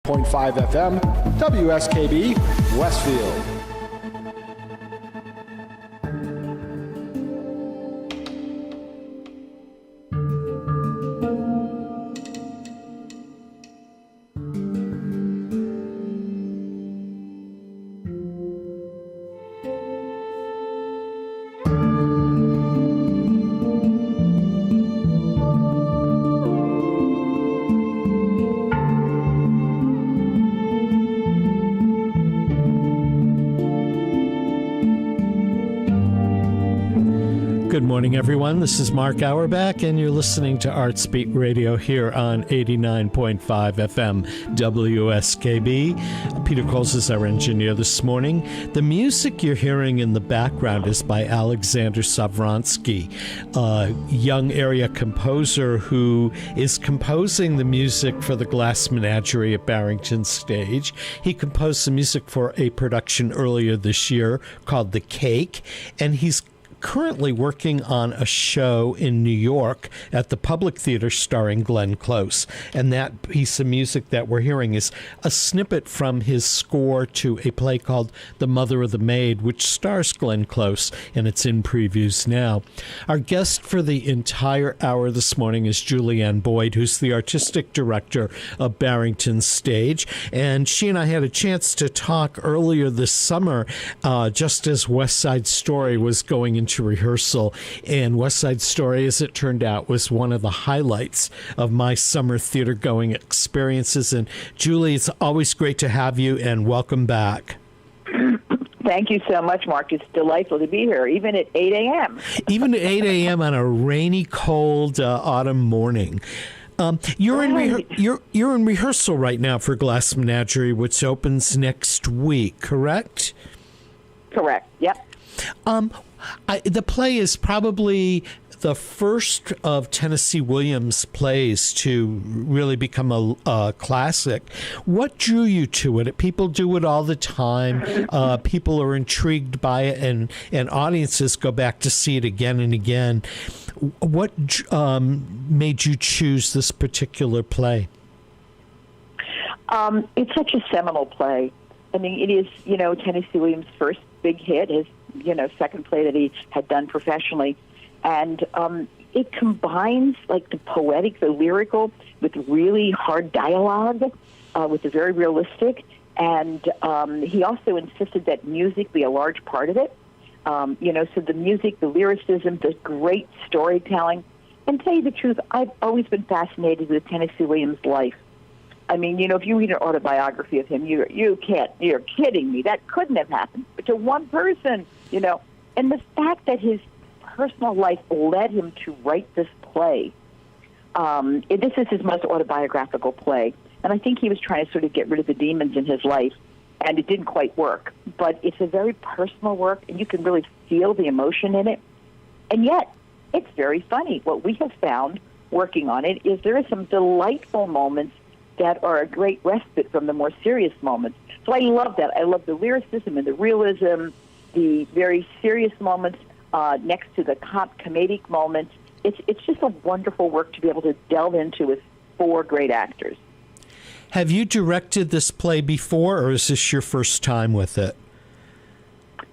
FM, WSKB, Westfield. Good morning, everyone. This is Mark Auerbach, and you're listening to Artsbeat Radio here on 89.5 FM WSKB. Peter Coles is our engineer this morning. The music you're hearing in the background is by Alexander Savronsky, a young area composer who is composing the music for the Glass Menagerie at Barrington Stage. He composed the music for a production earlier this year called The Cake, and he's currently working on a show in New York at the Public Theater starring Glenn Close. And that piece of music that we're hearing is a snippet from his score to a play called The Mother of the Maid, which stars Glenn Close, and it's in previews now. Our guest for the entire hour this morning is Julianne Boyd, who's the artistic director of Barrington Stage. And she and I had a chance to talk earlier this summer, just as West Side Story was going into rehearsal, and West Side Story, as it turned out, was one of the highlights of my summer theater going experiences. And Julie, it's always great to have you, and welcome back. Thank you so much, Mark. It's delightful to be here, even at 8 a.m. Even at 8 a.m. on a rainy, cold autumn morning. You're in rehearsal right now for Glass Menagerie, which opens next week, correct? Correct, yep. The play is probably the first of Tennessee Williams' plays to really become a classic. What drew you to it? People do it all the time. People are intrigued by it, and audiences go back to see it again and again. What made you choose this particular play? It's such a seminal play. I mean, it is, Tennessee Williams' first big hit, his, second play that he had done professionally. And it combines, like, the poetic, the lyrical, with really hard dialogue, with the very realistic. And he also insisted that music be a large part of it. So the music, the lyricism, the great storytelling. And to tell you the truth, I've always been fascinated with Tennessee Williams' life. I mean, if you read an autobiography of him, you're kidding me. That couldn't have happened. But to one person, and the fact that his personal life led him to write this play. This is his most autobiographical play. And I think he was trying to sort of get rid of the demons in his life, and it didn't quite work. But it's a very personal work, and you can really feel the emotion in it. And yet, it's very funny. What we have found working on it is there are some delightful moments that are a great respite from the more serious moments. So I love that. I love the lyricism and the realism, the very serious moments next to the comedic moments. It's just a wonderful work to be able to delve into with four great actors. Have you directed this play before, or is this your first time with it?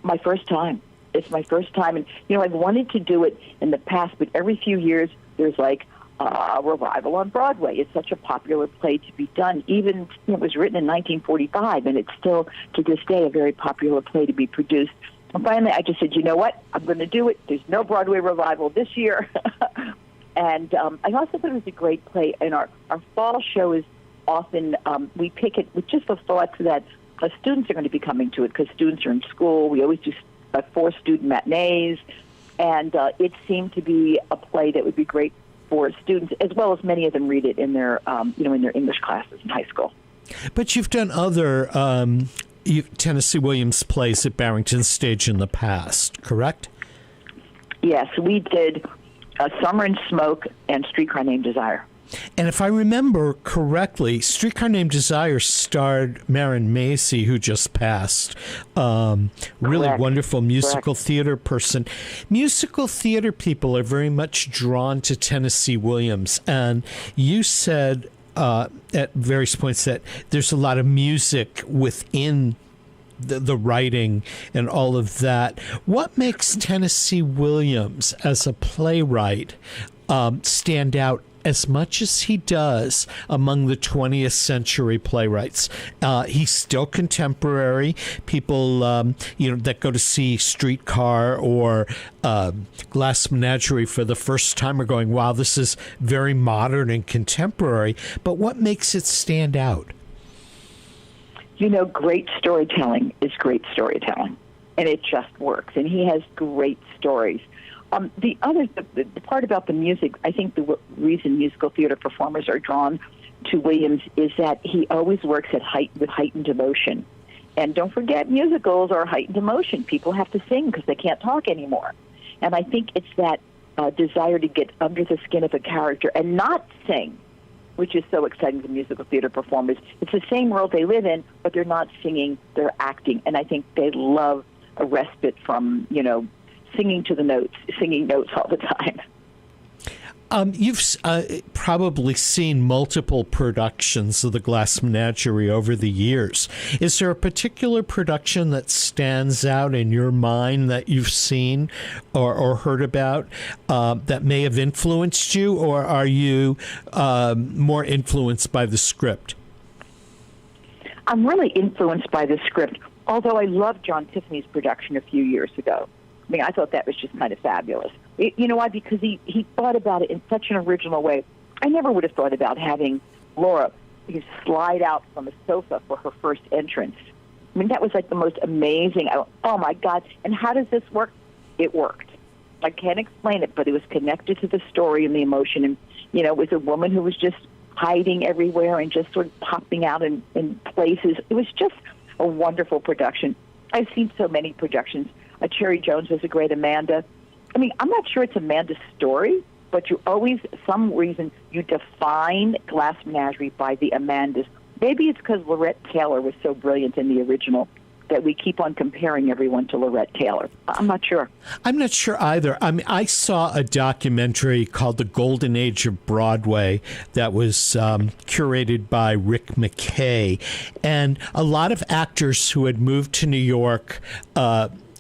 My first time. It's my first time. And, I've wanted to do it in the past, but every few years there's like a revival on Broadway. It's such a popular play to be done. Even it was written in 1945, and it's still, to this day, a very popular play to be produced. And finally, I just said, you know what? I'm going to do it. There's no Broadway revival this year. And I also thought it was a great play. And our fall show is often, we pick it with just the thought that students are going to be coming to it because students are in school. We always do 4 student matinees. And it seemed to be a play that would be great for students, as well as many of them read it in their, in their English classes in high school. But you've done other Tennessee Williams plays at Barrington Stage in the past, correct? Yes, we did Summer and Smoke and Streetcar Named Desire. And if I remember correctly, Streetcar Named Desire starred Marin Macy, who just passed. Really Correct. Wonderful musical Correct. theater person. Musical theater people are very much drawn to Tennessee Williams. And you said at various points that there's a lot of music within the writing and all of that. What makes Tennessee Williams as a playwright stand out as much as he does among the 20th century playwrights? He's still contemporary. People, that go to see Streetcar or Glass Menagerie for the first time are going, wow, this is very modern and contemporary. But what makes it stand out? Great storytelling is great storytelling, and it just works. And he has great stories. The part about the music, I think the reason musical theater performers are drawn to Williams is that he always works with heightened emotion. And don't forget, musicals are heightened emotion. People have to sing because they can't talk anymore. And I think it's that desire to get under the skin of a character and not sing, which is so exciting to musical theater performers. It's the same world they live in, but they're not singing, they're acting. And I think they love a respite from, singing notes all the time. You've probably seen multiple productions of the Glass Menagerie over the years. Is there a particular production that stands out in your mind that you've seen or heard about that may have influenced you, or are you more influenced by the script? I'm really influenced by the script, although I loved John Tiffany's production a few years ago. I mean, I thought that was just kind of fabulous. You know why? Because he thought about it in such an original way. I never would have thought about having Laura slide out from a sofa for her first entrance. I mean, that was like the most amazing. Oh, my God. And how does this work? It worked. I can't explain it, but it was connected to the story and the emotion. And, it was a woman who was just hiding everywhere and just sort of popping out in places. It was just a wonderful production. I've seen so many productions. Cherry Jones was a great Amanda. I mean, I'm not sure it's Amanda's story, but you always, some reason, you define Glass Menagerie by the Amandas. Maybe it's because Lorette Taylor was so brilliant in the original that we keep on comparing everyone to Lorette Taylor. I'm not sure. I'm not sure either. I mean, I saw a documentary called The Golden Age of Broadway that was curated by Rick McKay, and a lot of actors who had moved to New York,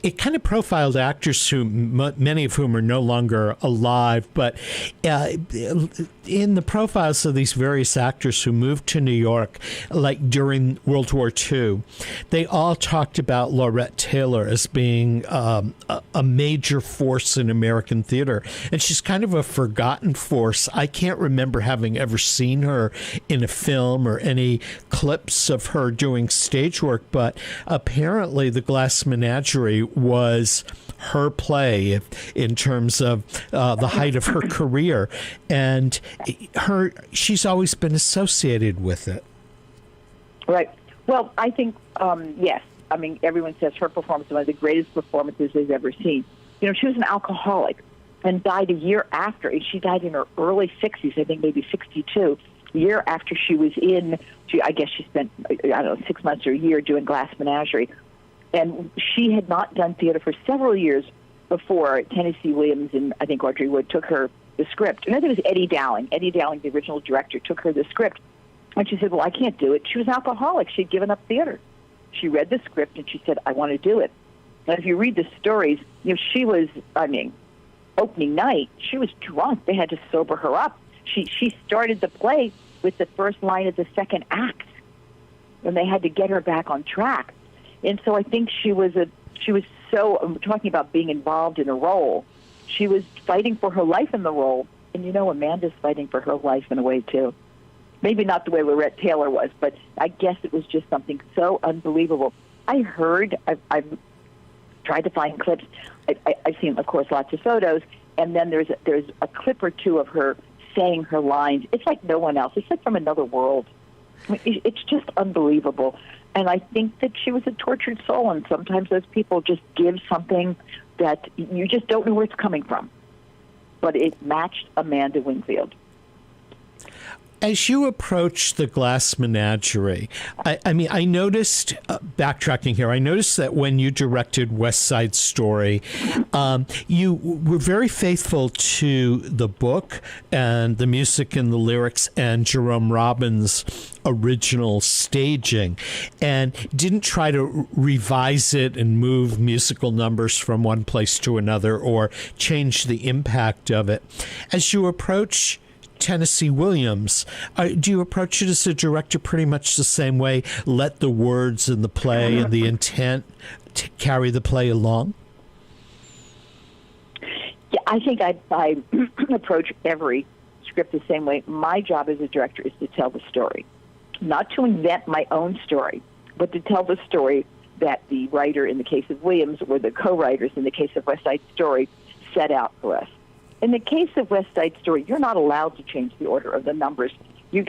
it kind of profiled actors who, many of whom are no longer alive, but in the profiles of these various actors who moved to New York, like during World War II, they all talked about Lorette Taylor as being a major force in American theater. And she's kind of a forgotten force. I can't remember having ever seen her in a film or any clips of her doing stage work, but apparently The Glass Menagerie was her play in terms of the height of her career, and she's always been associated with it. Right. Well, I think yes. I mean, everyone says her performance is one of the greatest performances they've ever seen. She was an alcoholic and died a year after. She died in her early 60s, I think maybe 62. A year after she was I guess she spent 6 months or a year doing Glass Menagerie. And she had not done theater for several years before Tennessee Williams and I think Audrey Wood took her the script. And I think it was Eddie Dowling. Eddie Dowling, the original director, took her the script. And she said, well, I can't do it. She was an alcoholic. She'd given up theater. She read the script and she said, I want to do it. And if you read the stories, she was, opening night, she was drunk. They had to sober her up. She started the play with the first line of the second act. And they had to get her back on track. And so I think she was so, I'm talking about being involved in a role, she was fighting for her life in the role. And Amanda's fighting for her life in a way too. Maybe not the way Lorette Taylor was, but I guess it was just something so unbelievable. I've tried to find clips. I've seen, of course, lots of photos, and then there's a clip or two of her saying her lines. It's like no one else. It's like from another world. It's just unbelievable. And I think that she was a tortured soul, and sometimes those people just give something that you just don't know where it's coming from. But it matched Amanda Wingfield. As you approach the Glass Menagerie, I noticed, backtracking here, I noticed that when you directed West Side Story, you were very faithful to the book and the music and the lyrics and Jerome Robbins' original staging, and didn't try to revise it and move musical numbers from one place to another or change the impact of it. As you approach Tennessee Williams, do you approach it as a director pretty much the same way? Let the words and the play and the intent to carry the play along? Yeah, I think I approach every script the same way. My job as a director is to tell the story, not to invent my own story, but to tell the story that the writer in the case of Williams or the co-writers in the case of West Side Story set out for us. In the case of West Side Story, you're not allowed to change the order of the numbers. You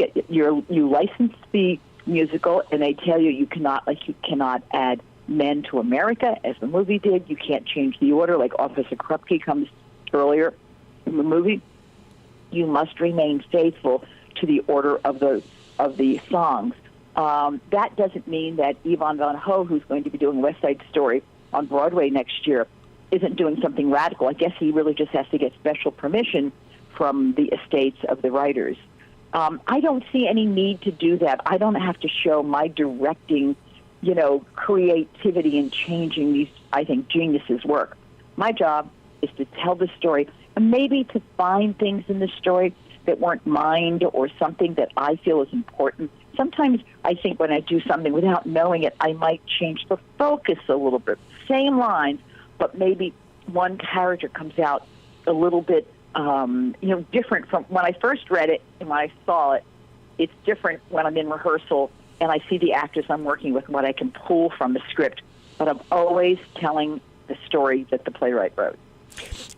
license the musical, and they tell you you cannot add Men to America, as the movie did. You can't change the order, like Officer Krupke comes earlier in the movie. You must remain faithful to the order of the songs. That doesn't mean that Yvonne Van Ho, who's going to be doing West Side Story on Broadway next year, isn't doing something radical. I guess he really just has to get special permission from the estates of the writers. I don't see any need to do that. I don't have to show my directing, creativity in changing these, I think, geniuses' work. My job is to tell the story and maybe to find things in the story that weren't mined or something that I feel is important. Sometimes I think when I do something without knowing it, I might change the focus a little bit. Same lines, but maybe one character comes out a little bit, different from when I first read it and when I saw it. It's different when I'm in rehearsal and I see the actors I'm working with and what I can pull from the script. But I'm always telling the story that the playwright wrote.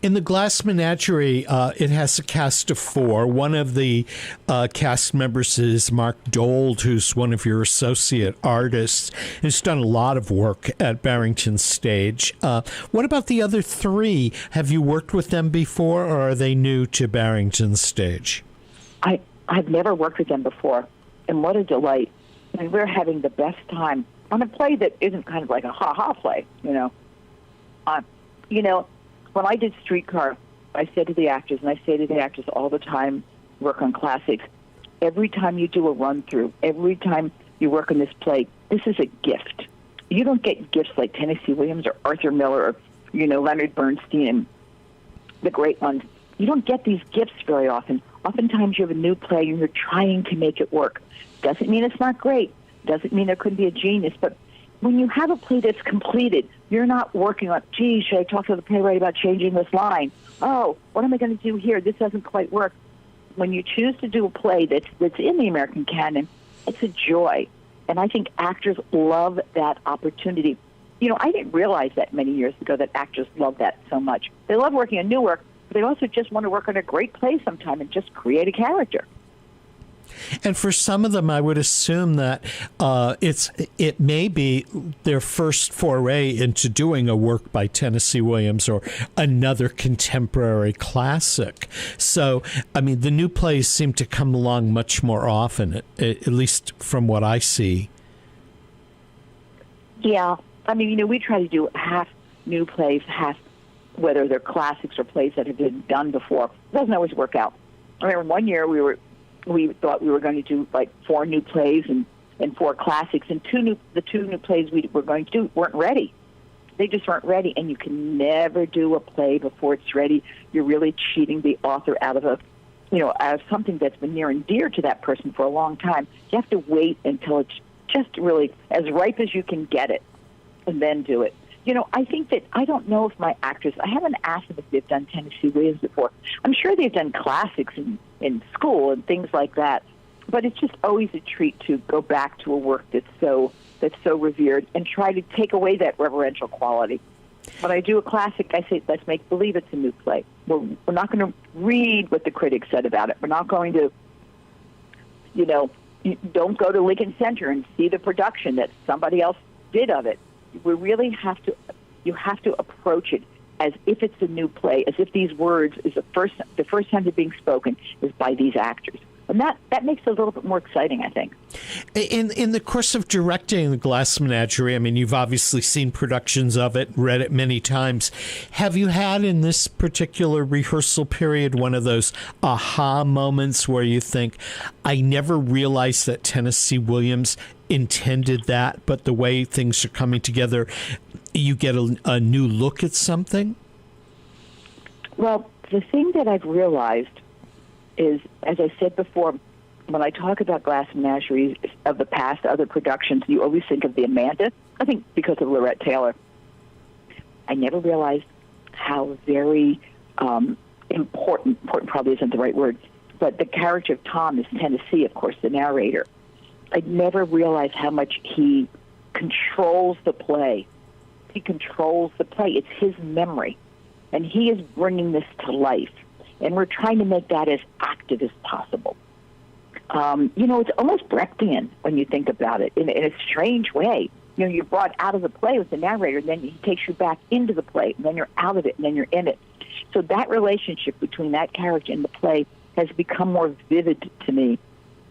In the Glass Menagerie, it has a cast of 4. One of the cast members is Mark Dold, who's one of your associate artists, who's done a lot of work at Barrington Stage. What about the other 3? Have you worked with them before, or are they new to Barrington Stage? I've never worked with them before, and what a delight. I mean, we're having the best time on a play that isn't kind of like a ha-ha play, When I did Streetcar, I said to the actors, and I say to the actors all the time, work on classics, every time you do a run-through, every time you work on this play, this is a gift. You don't get gifts like Tennessee Williams or Arthur Miller or, Leonard Bernstein and the great ones. You don't get these gifts very often. Oftentimes you have a new play and you're trying to make it work. Doesn't mean it's not great. Doesn't mean there couldn't be a genius, but when you have a play that's completed, you're not working on, gee, should I talk to the playwright about changing this line? Oh, what am I going to do here? This doesn't quite work. When you choose to do a play that's in the American canon, it's a joy. And I think actors love that opportunity. I didn't realize that many years ago that actors love that so much. They love working on new work, but they also just want to work on a great play sometime and just create a character. And for some of them, I would assume that it may be their first foray into doing a work by Tennessee Williams or another contemporary classic. So, the new plays seem to come along much more often, at least from what I see. Yeah. We try to do half new plays, half whether they're classics or plays that have been done before. It doesn't always work out. I remember one year we thought we were going to do like 4 new plays and 4 classics, and the two new plays we were going to do weren't ready. They just weren't ready, and you can never do a play before it's ready. You're really cheating the author out of out of something that's been near and dear to that person for a long time. You have to wait until it's just really as ripe as you can get it, and then do it. I think that I don't know if my actors, I haven't asked them if they've done Tennessee Williams before. I'm sure they've done classics in school and things like that, but it's just always a treat to go back to a work that's so revered and try to take away that reverential quality. When I do a classic, I say, let's make believe it's a new play. We're not going to read what the critics said about it. We're not going to, don't go to Lincoln Center and see the production that somebody else did of it. We really have to approach it as if it's a new play, as if these words is the first time they're being spoken is by these actors. And that makes it a little bit more exciting, I think. In the course of directing The Glass Menagerie, I mean, you've obviously seen productions of it, read it many times. Have you had in this particular rehearsal period one of those aha moments where you think, I never realized that Tennessee Williams intended that, but the way things are coming together, you get a new look at something? Well, the thing that I've realized is, as I said before, when I talk about Glass Menageries of the past, other productions, you always think of the Amanda, I think because of Lorette Taylor. I never realized how very important probably isn't the right word, but the character of Tom is Tennessee, of course, the narrator. I never realized how much he controls the play. He controls the play. It's his memory. And he is bringing this to life. And we're trying to make that as active as possible. It's almost Brechtian when you think about it in a strange way. You're brought out of the play with the narrator, and then he takes you back into the play, and then you're out of it, and then you're in it. So that relationship between that character and the play has become more vivid to me.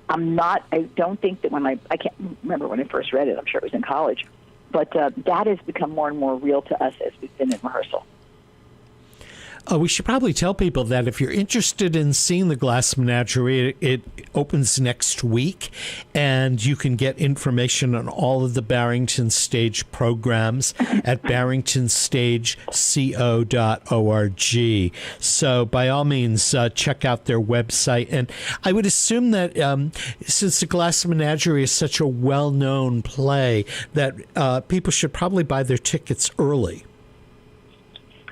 I don't think that I can't remember when I first read it. I'm sure it was in college. But that has become more and more real to us as we've been in rehearsal. We should probably tell people that if you're interested in seeing The Glass Menagerie, it opens next week, and you can get information on all of the Barrington Stage programs at barringtonstageco.org. So by all means, check out their website. And I would assume that since The Glass Menagerie is such a well-known play, that people should probably buy their tickets early.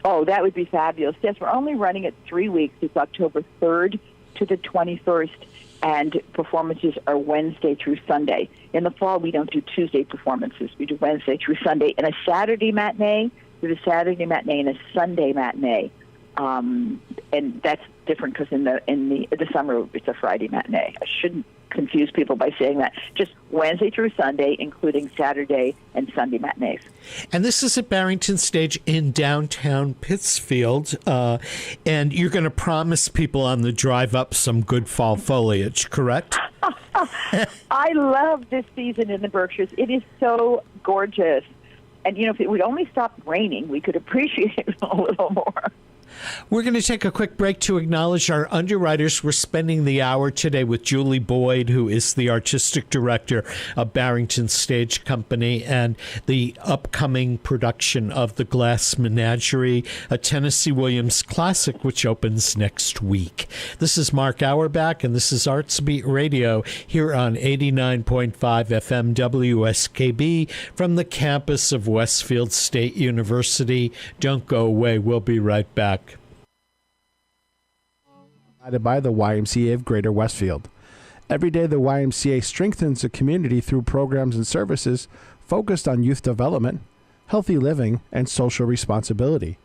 Oh, that would be fabulous. Yes, we're only running it 3 weeks. It's October 3rd to the 21st, and performances are Wednesday through Sunday. In the fall, we don't do Tuesday performances. We do Wednesday through Sunday, and a Saturday matinee. We have a Saturday matinee and a Sunday matinee, and that's different because in the summer it's a Friday matinee. I shouldn't confuse people by saying that. Just Wednesday through Sunday, including Saturday and Sunday matinees. And this is at Barrington Stage in downtown Pittsfield, and you're going to promise people on the drive up some good fall foliage, correct? I love this season in the Berkshires. It is so gorgeous. And, if it would only stop raining, we could appreciate it a little more. We're going to take a quick break to acknowledge our underwriters. We're spending the hour today with Julie Boyd, who is the artistic director of Barrington Stage Company, and the upcoming production of The Glass Menagerie, a Tennessee Williams classic, which opens next week. This is Mark Auerbach, and this is Arts Beat Radio here on 89.5 FM WSKB from the campus of Westfield State University. Don't go away. We'll be right back. By the YMCA of Greater Westfield. Every day, the YMCA strengthens the community through programs and services focused on youth development, healthy living, and social responsibility.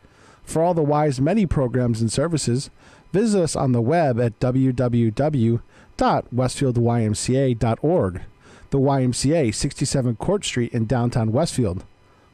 For all the Y's many programs and services, visit us on the web at www.westfieldymca.org. The YMCA, 67 Court Street in downtown Westfield.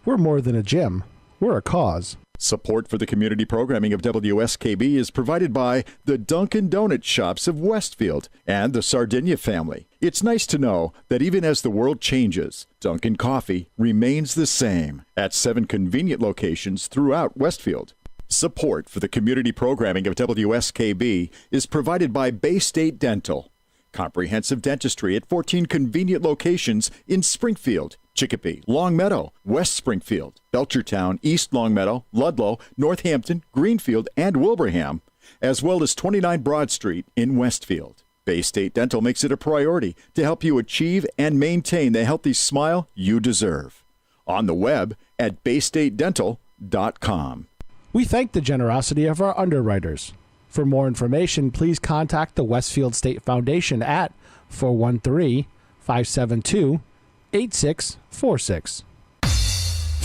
We're more than a gym. We're a cause. Support for the community programming of WSKB is provided by the Dunkin' Donut Shops of Westfield and the Sardinia family. It's nice to know that even as the world changes, Dunkin' Coffee remains the same at 7 convenient locations throughout Westfield. Support for the community programming of WSKB is provided by Bay State Dental. Comprehensive dentistry at 14 convenient locations in Springfield, Chicopee, Longmeadow, West Springfield, Belchertown, East Longmeadow, Ludlow, Northampton, Greenfield, and Wilbraham, as well as 29 Broad Street in Westfield. Bay State Dental makes it a priority to help you achieve and maintain the healthy smile you deserve. On the web at baystatedental.com. We thank the generosity of our underwriters. For more information, please contact the Westfield State Foundation at 413-572-8646.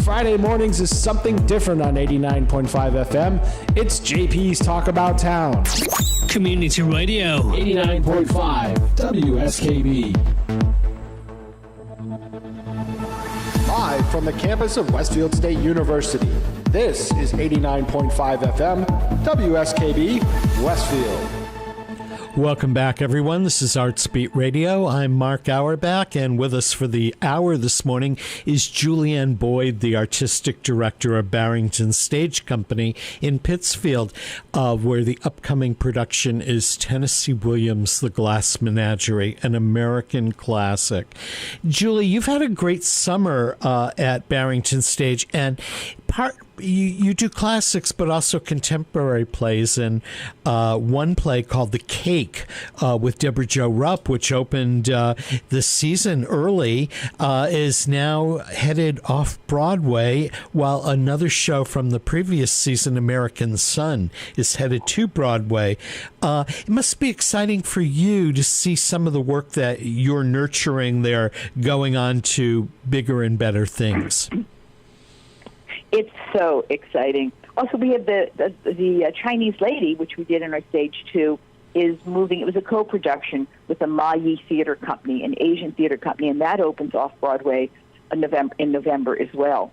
Friday mornings is something different on 89.5 FM. It's JP's Talk About Town. Community Radio. 89.5 WSKB. Live from the campus of Westfield State University, this is 89.5 FM, WSKB, Westfield. Welcome back, everyone. This is Arts Beat Radio. I'm Mark Auerbach, and with us for the hour this morning is Julianne Boyd, the artistic director of Barrington Stage Company in Pittsfield, where the upcoming production is Tennessee Williams' The Glass Menagerie, an American classic. Julie, you've had a great summer at Barrington Stage, and you do classics, but also contemporary plays. And one play called The Cake with Deborah Jo Rupp, which opened this season early, is now headed off Broadway, while another show from the previous season, American Son, is headed to Broadway. It must be exciting for you to see some of the work that you're nurturing there going on to bigger and better things. It's so exciting. Also, we have the Chinese Lady, which we did in our stage 2, is moving. It was a co-production with the Ma Yi Theater Company, an Asian theater company, and that opens off Broadway in November as well.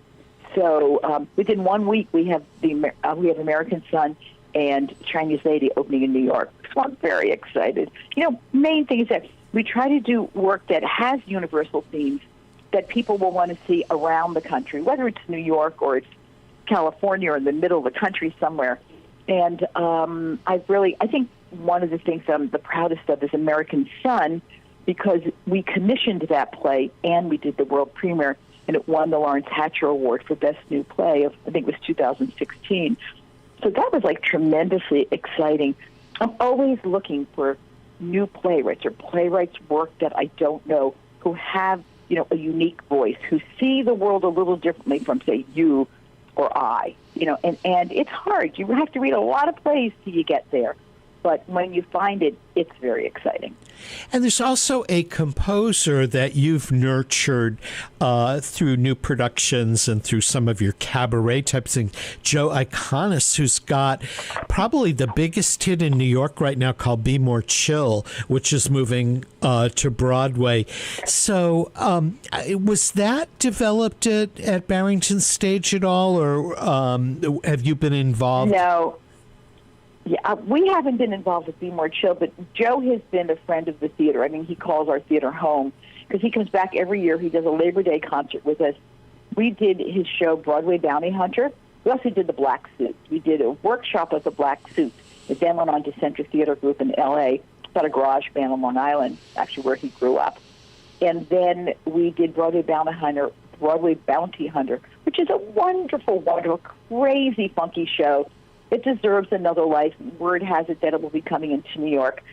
So within 1 week, we have American Son and Chinese Lady opening in New York. So I'm very excited. Main thing is that we try to do work that has universal themes that people will want to see around the country, whether it's New York or it's California or in the middle of the country somewhere. And I think one of the things I'm the proudest of is American Son, because we commissioned that play and we did the world premiere, and it won the Lawrence Hatcher Award for Best New Play of, I think it was 2016. So that was tremendously exciting. I'm always looking for new playwrights or playwrights' work that I don't know, who have a unique voice, who see the world a little differently from, say, you or I, and it's hard. You have to read a lot of plays till you get there. But when you find it, it's very exciting. And there's also a composer that you've nurtured through new productions and through some of your cabaret type things, Joe Iconis, who's got probably the biggest hit in New York right now called Be More Chill, which is moving to Broadway. So was that developed at Barrington Stage at all, or have you been involved? No. Yeah, we haven't been involved with Be More Chill, but Joe has been a friend of the theater. I mean, he calls our theater home because he comes back every year. He does a Labor Day concert with us. We did his show, Broadway Bounty Hunter. We also did The Black Suit. We did a workshop of The Black Suit. It then went on to Central Theater Group in L.A., about a garage band on Long Island, actually where he grew up. And then we did Broadway Bounty Hunter, which is a wonderful, wonderful, crazy, funky show. It deserves another life. Word has it that it will be coming into New York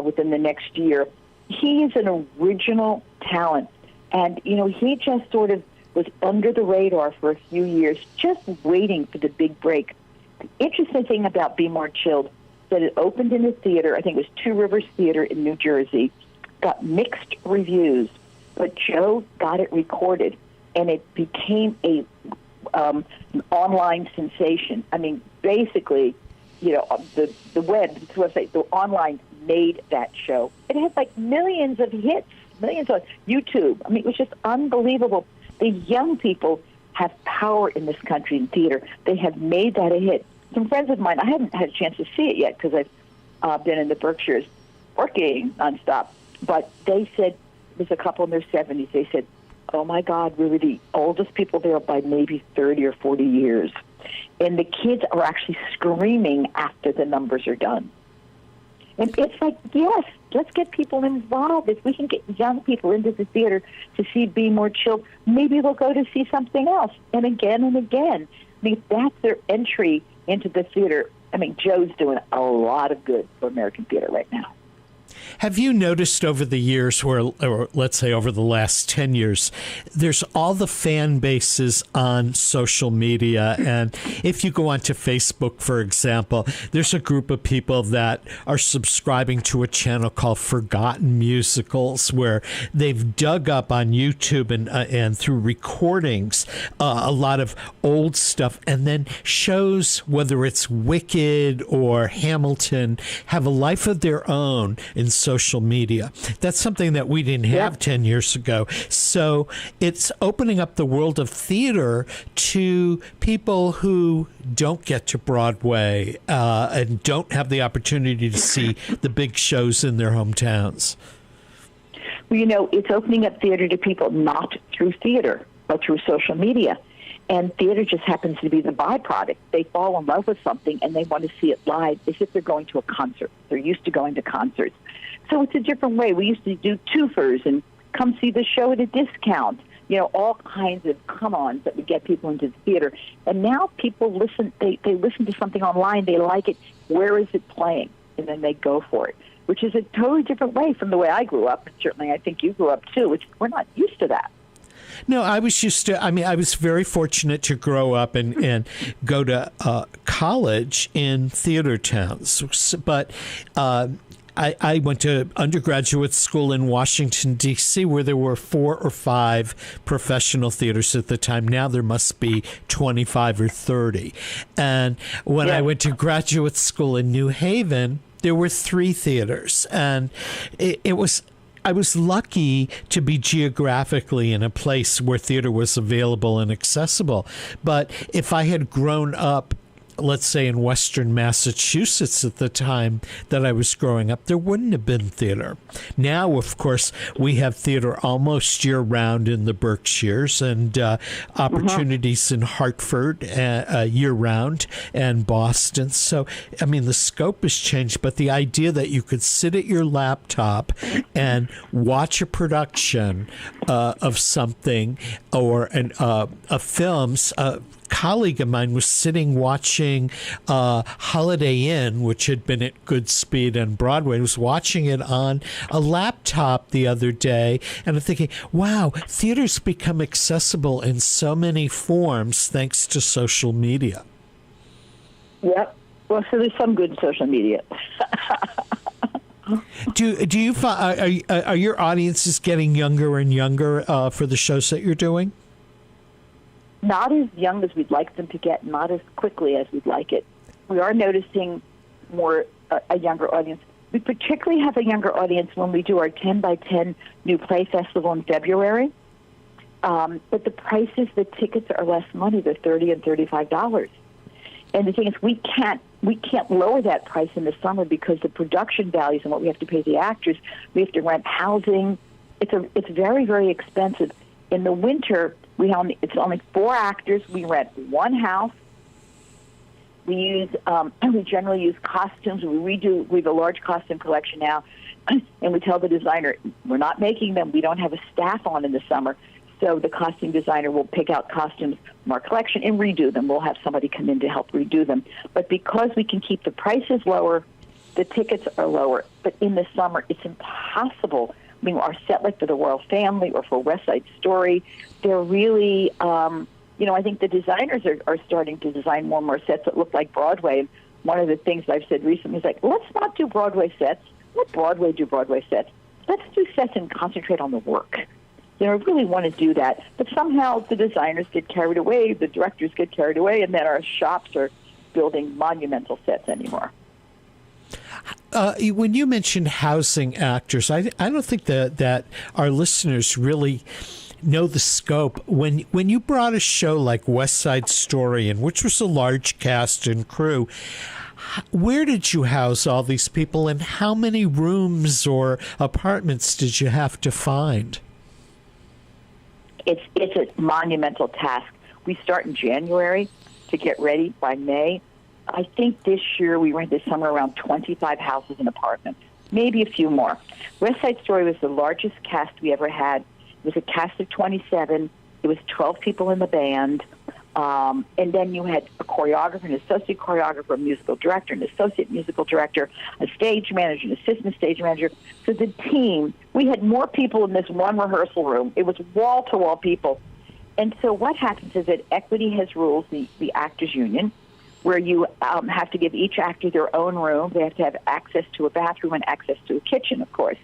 within the next year. He is an original talent, and he just sort of was under the radar for a few years, just waiting for the big break. The interesting thing about Be More Chilled is that it opened in a theater, I think it was Two Rivers Theater in New Jersey, got mixed reviews, but Joe got it recorded, and it became an online sensation. I mean, basically, the website, the online made that show. It had millions of hits, millions on YouTube. I mean, it was just unbelievable. The young people have power in this country in theater. They have made that a hit. Some friends of mine, I haven't had a chance to see it yet because I've been in the Berkshires working nonstop, but they said, there's a couple in their 70s, they said, oh, my God, we were the oldest people there by maybe 30 or 40 years. And the kids are actually screaming after the numbers are done. And it's yes, let's get people involved. If we can get young people into the theater to see Be More Chill, maybe they'll go to see something else. And again and again. I mean, that's their entry into the theater. I mean, Joe's doing a lot of good for American theater right now. Have you noticed over the years, or let's say over the last 10 years, there's all the fan bases on social media. And if you go onto Facebook, for example, there's a group of people that are subscribing to a channel called Forgotten Musicals, where they've dug up on YouTube and through recordings a lot of old stuff. And then shows, whether it's Wicked or Hamilton, have a life of their own in social media. That's something that we didn't have 10 years ago. So it's opening up the world of theater to people who don't get to Broadway and don't have the opportunity to see the big shows in their hometowns. Well, it's opening up theater to people not through theater, but through social media. And theater just happens to be the byproduct. They fall in love with something and they want to see it live as if they're going to a concert. They're used to going to concerts. So it's a different way. We used to do twofers and come see the show at a discount. All kinds of come-ons that would get people into the theater. And now people listen. They listen to something online. They like it. Where is it playing? And then they go for it, which is a totally different way from the way I grew up. And certainly I think you grew up too. We're not used to that. No, I was used to, I was very fortunate to grow up and go to college in theater towns. But I went to undergraduate school in Washington, D.C., where there were 4 or 5 professional theaters at the time. Now there must be 25 or 30. And when I went to graduate school in New Haven, there were 3 theaters. And I was lucky to be geographically in a place where theater was available and accessible. But if I had grown up, let's say in Western Massachusetts at the time that I was growing up, there wouldn't have been theater. Now, of course, we have theater almost year-round in the Berkshires and opportunities in Hartford year-round and Boston. So, the scope has changed, but the idea that you could sit at your laptop and watch a production of something or a film's colleague of mine was sitting watching Holiday Inn, which had been at Goodspeed and Broadway, was watching it on a laptop the other day, and I'm thinking, wow, theater's become accessible in so many forms thanks to social media. Yep. Well, so there's some good social media. Do you find are your audiences getting younger and younger for the shows that you're doing? Not as young as we'd like them to get, not as quickly as we'd like it. We are noticing more a younger audience. We particularly have a younger audience when we do our 10 by 10 New Play Festival in February. But the prices, the tickets are less money. They're $30 and $35. And the thing is, we can't lower that price in the summer because the production values and what we have to pay the actors, we have to rent housing. It's very, very expensive. In the winter, it's only 4 actors. We rent 1 house. We generally use costumes. We have a large costume collection now, and we tell the designer we're not making them. We don't have a staff on in the summer, so the costume designer will pick out costumes from our collection and redo them. We'll have somebody come in to help redo them. But because we can keep the prices lower, the tickets are lower. But in the summer, it's impossible. Our set like for the Royal Family or for West Side Story, they're really, I think the designers are starting to design more and more sets that look like Broadway. And one of the things I've said recently is let's not do Broadway sets. Let Broadway do Broadway sets. Let's do sets and concentrate on the work. I really want to do that. But somehow the designers get carried away, the directors get carried away, and then our shops are building monumental sets anymore. When you mentioned housing actors, I don't think that our listeners really know the scope. When you brought a show like West Side Story in, which was a large cast and crew, where did you house all these people, and how many rooms or apartments did you have to find? It's a monumental task. We start in January to get ready by May. I think this year we rented somewhere around 25 houses and apartments, maybe a few more. West Side Story was the largest cast we ever had. It was a cast of 27. It was 12 people in the band. And then you had a choreographer, an associate choreographer, a musical director, an associate musical director, a stage manager, an assistant stage manager. So the team, we had more people in this one rehearsal room. It was wall-to-wall people. And so what happens is that Equity has rules, the actors union, where you have to give each actor their own room. They have to have access to a bathroom and access to a kitchen, of course.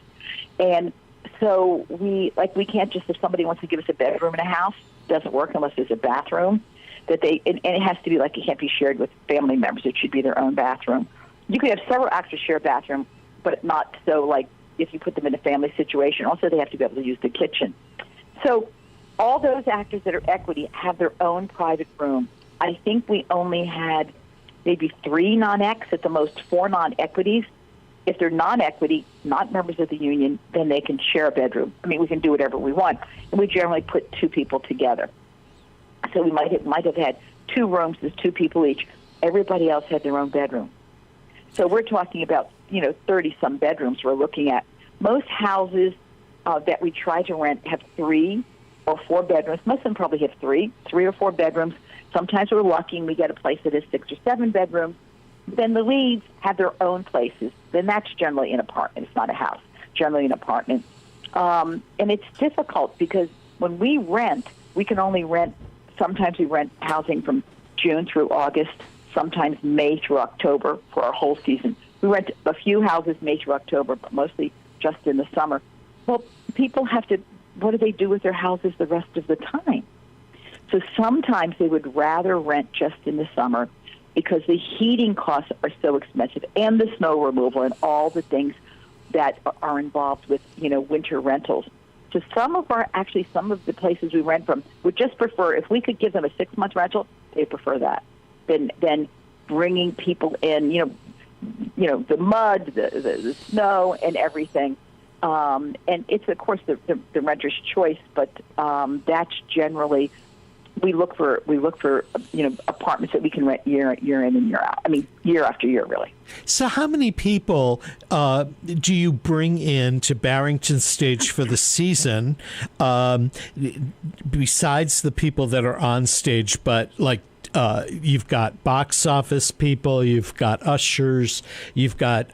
And so we can't just, if somebody wants to give us a bedroom in a house, it doesn't work unless there's a bathroom. And it has to be it can't be shared with family members. It should be their own bathroom. You could have several actors share a bathroom, but not so if you put them in a family situation. Also, they have to be able to use the kitchen. So all those actors that are equity have their own private room. I think we only had maybe 3 non-ex, at the most 4 non-equities. If they're non-equity, not members of the union, then they can share a bedroom. I mean, we can do whatever we want. And we generally put 2 people together. So we might have had 2 rooms with 2 people each. Everybody else had their own bedroom. So we're talking about, 30-some bedrooms we're looking at. Most houses that we try to rent have 3 or 4 bedrooms. Most of them probably have 3 or 4 bedrooms. Sometimes we're lucky and we get a place that has 6 or 7 bedrooms. Then the leads have their own places. Then that's generally an apartment. It's not a house. Generally an apartment. And it's difficult because when we rent, we can only rent, sometimes we rent housing from June through August, sometimes May through October for our whole season. We rent a few houses May through October, but mostly just in the summer. Well, people have to, what do they do with their houses the rest of the time? So sometimes they would rather rent just in the summer because the heating costs are so expensive and the snow removal and all the things that are involved with, winter rentals. So some of the places we rent from would just prefer, if we could give them a 6-month rental, they prefer that than bringing people in, the mud, the snow and everything. And it's, of course, the renter's choice, but that's generally, we look for apartments that we can rent year in and year out. I mean, year after year, really. So how many people do you bring in to Barrington Stage for the season, besides the people that are on stage, but like you've got box office people, you've got ushers, you've got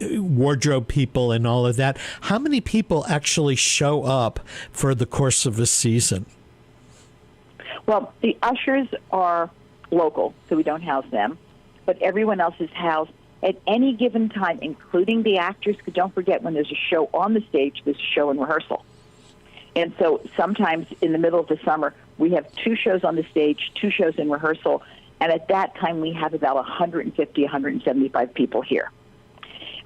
wardrobe people and all of that. How many people actually show up for the course of a season? Well, the ushers are local, so we don't house them, but everyone else is housed at any given time, including the actors, because don't forget, when there's a show on the stage, there's a show in rehearsal. And so sometimes in the middle of the summer, we have 2 shows on the stage, 2 shows in rehearsal, and at that time we have about 150, 175 people here.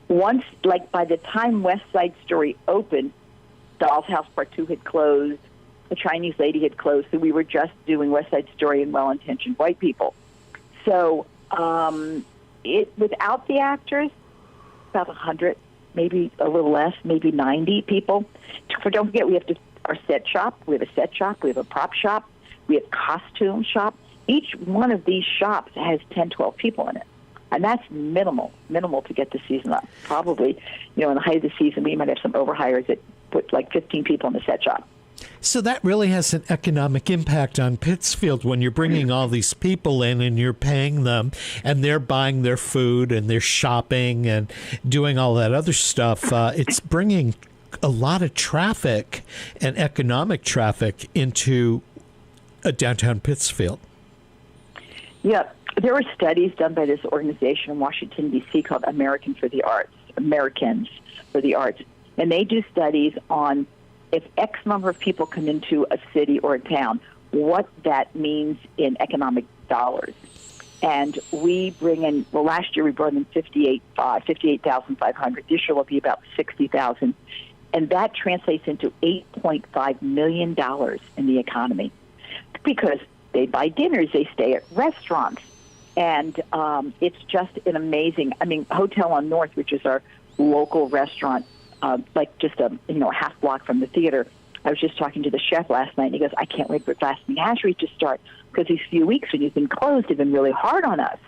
Once, like by the time West Side Story opened, Doll's House Part 2 had closed, The Chinese Lady had closed, so we were just doing West Side Story and Well-Intentioned White People. So without the actors, about 100, maybe a little less, maybe 90 people. Don't forget, we have our set shop. We have a set shop. We have a prop shop. We have costume shop. Each one of these shops has 10, 12 people in it. And that's minimal to get the season up. Probably, in the height of the season, we might have some overhires that put like 15 people in the set shop. So that really has an economic impact on Pittsfield when you're bringing all these people in and you're paying them and they're buying their food and they're shopping and doing all that other stuff. It's bringing a lot of traffic and economic traffic into downtown Pittsfield. Yeah, there were studies done by this organization in Washington, D.C. called Americans for the Arts, and they do studies on if X number of people come into a city or a town, what that means in economic dollars. And we bring in, last year we brought in 58,500. This year will be about 60,000. And that translates into $8.5 million in the economy because they buy dinners, they stay at restaurants. And it's just an amazing, Hotel on North, which is our local restaurant, like just a half block from the theater. I was just talking to the chef last night, and he goes, I can't wait for Glass Menagerie to start because these few weeks when you've been closed have been really hard on us.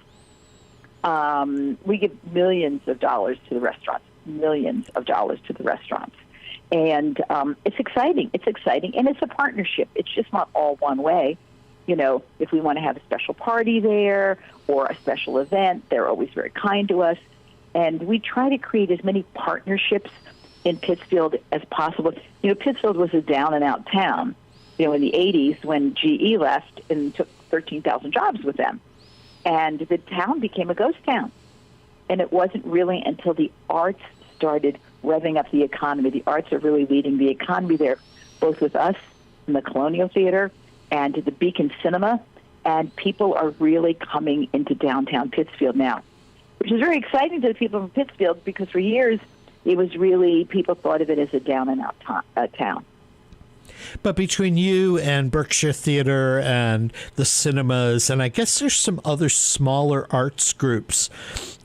We give millions of dollars to the restaurants, And it's exciting. And it's a partnership. It's just not all one way. If we want to have a special party there or a special event, they're always very kind to us. And we try to create as many partnerships in Pittsfield as possible. Pittsfield was a down-and-out town, in the 80s when GE left and took 13,000 jobs with them. And the town became a ghost town. And it wasn't really until the arts started revving up the economy. The arts are really leading the economy there, both with us in the Colonial Theater and the Beacon Cinema. And people are really coming into downtown Pittsfield now, which is very exciting to the people from Pittsfield because for years it was really, people thought of it as a down-and-out town. But between you and Berkshire Theater and the cinemas, and I guess there's some other smaller arts groups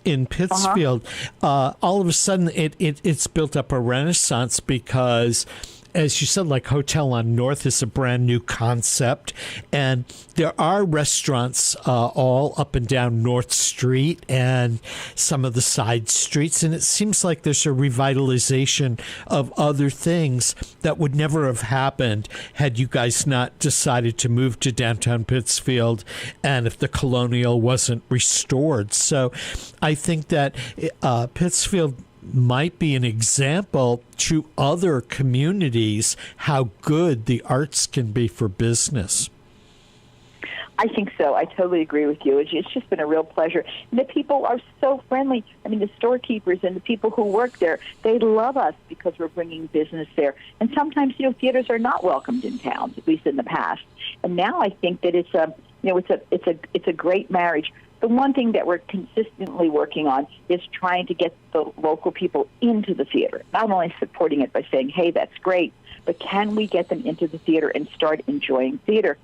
in Pittsfield, all of a sudden it's built up a renaissance because, as you said, like Hotel on North is a brand new concept, and there are restaurants all up and down North Street and some of the side streets, and it seems like there's a revitalization of other things that would never have happened had you guys not decided to move to downtown Pittsfield and if the Colonial wasn't restored. So I think that Pittsfield might be an example to other communities how good the arts can be for business. I think so. I totally agree with you. It's just been a real pleasure. And the people are so friendly. I mean, the storekeepers and the people who work there, they love us because we're bringing business there. And sometimes, theaters are not welcomed in towns, at least in the past. And now I think that it's a great marriage. The one thing that we're consistently working on is trying to get the local people into the theater, not only supporting it by saying, hey, that's great, but can we get them into the theater and start enjoying theater?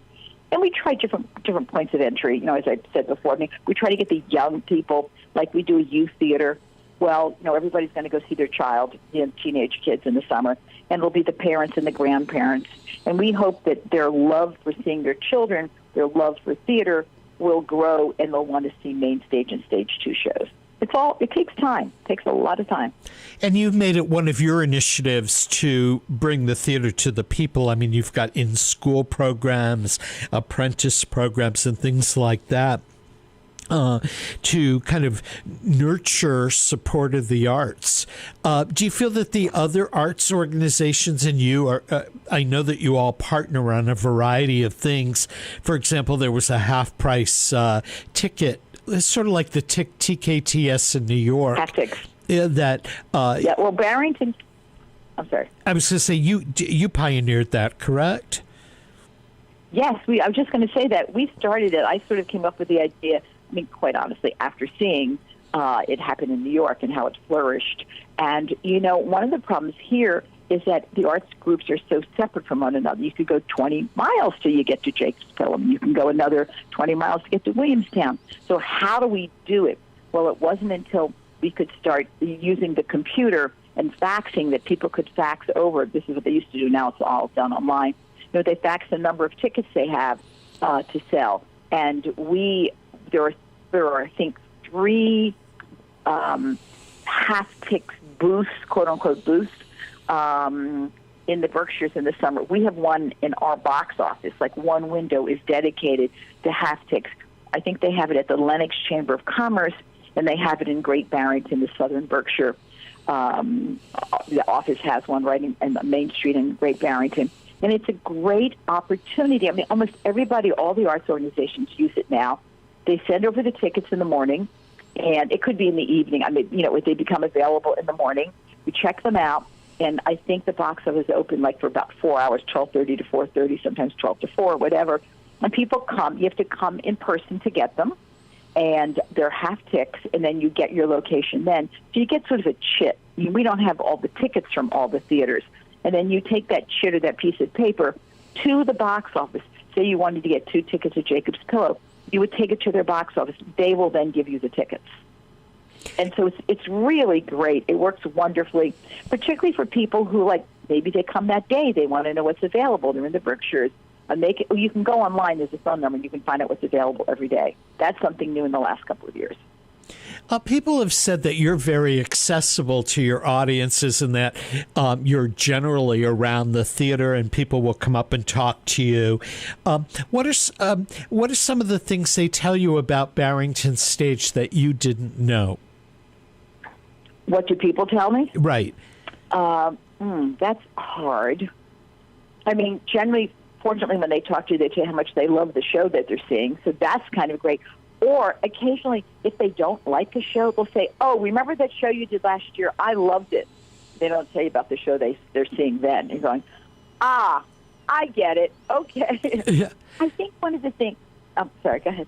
And we try different points of entry. As I said before, we try to get the young people, like we do a youth theater. Well, everybody's going to go see their child, teenage kids in the summer, and it'll be the parents and the grandparents. And we hope that their love for seeing their children, their love for theater, will grow, and they'll want to see main stage and stage 2 shows. It takes time. It takes a lot of time. And you've made it one of your initiatives to bring the theater to the people. I mean, you've got in-school programs, apprentice programs, and things like that to kind of nurture support of the arts. Do you feel that the other arts organizations and you are, I know that you all partner on a variety of things. For example, there was a half-price ticket. It's sort of like the TKTS in New York. Tactics. Well, Barrington. I'm sorry. I was going to say you pioneered that, correct? Yes, I was just going to say that we started it. I sort of came up with the idea. Quite honestly, after seeing it happen in New York and how it flourished, and one of the problems here is that the arts groups are so separate from one another. You could go 20 miles till you get to Jacobspillim. You can go another 20 miles to get to Williamstown. So how do we do it? Well, it wasn't until we could start using the computer and faxing that people could fax over. This is what they used to do. Now it's all done online. They fax the number of tickets they have to sell, and there are I think 3 half-pix booths, quote-unquote booths, in the Berkshires in the summer. We have one in our box office. Like one window is dedicated to half-pix. I think they have it at the Lenox Chamber of Commerce, and they have it in Great Barrington, the Southern Berkshire. The office has one right in Main Street in Great Barrington. And it's a great opportunity. Almost everybody, all the arts organizations use it now. They send over the tickets in the morning, and it could be in the evening. They become available in the morning. We check them out, and I think the box office is open for about 4 hours, 12:30 to 4:30, sometimes 12 to 4, whatever. And people come. You have to come in person to get them, and they're half-ticks, and then you get your location then. So you get sort of a chit. We don't have all the tickets from all the theaters. And then you take that chit or that piece of paper to the box office. Say you wanted to get 2 tickets at Jacob's Pillow. You would take it to their box office. They will then give you the tickets. And so it's really great. It works wonderfully, particularly for people who, maybe they come that day. They want to know what's available. They're in the Berkshires. You can go online. There's a phone number, and you can find out what's available every day. That's something new in the last couple of years. People have said that you're very accessible to your audiences and that you're generally around the theater and people will come up and talk to you. What are some of the things they tell you about Barrington Stage that you didn't know? What do people tell me? Right. That's hard. Generally, fortunately, when they talk to you, they tell you how much they love the show that they're seeing. So that's kind of great. Or occasionally, if they don't like a show, they'll say, oh, remember that show you did last year? I loved it. They don't tell you about the show they're seeing then. You're going, I get it. Okay. Yeah. I think one of the things... I'm sorry, go ahead.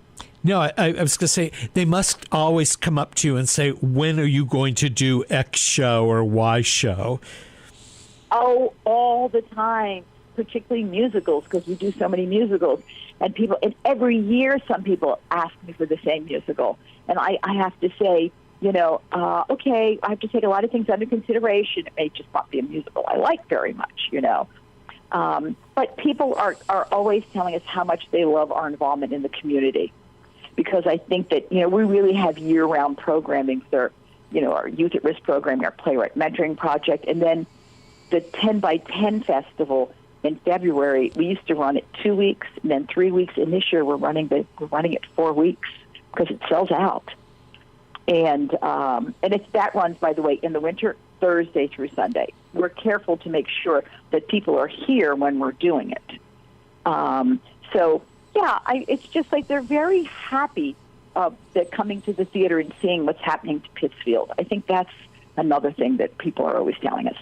No, I was going to say, they must always come up to you and say, when are you going to do X show or Y show? Oh, all the time, particularly musicals, because we do so many musicals. And every year some people ask me for the same musical. And I have to say, okay, I have to take a lot of things under consideration. It may just not be a musical I like very much, But people are always telling us how much they love our involvement in the community. Because I think that, we really have year-round programming. So, our Youth at Risk programming, our Playwright Mentoring Project, and then the 10 by 10 Festival in February. We used to run it 2 weeks and then 3 weeks. And this year we're running it 4 weeks because it sells out. And that runs, by the way, in the winter, Thursday through Sunday. We're careful to make sure that people are here when we're doing it. It's just like they're very happy that coming to the theater and seeing what's happening to Pittsfield. I think that's another thing that people are always telling us.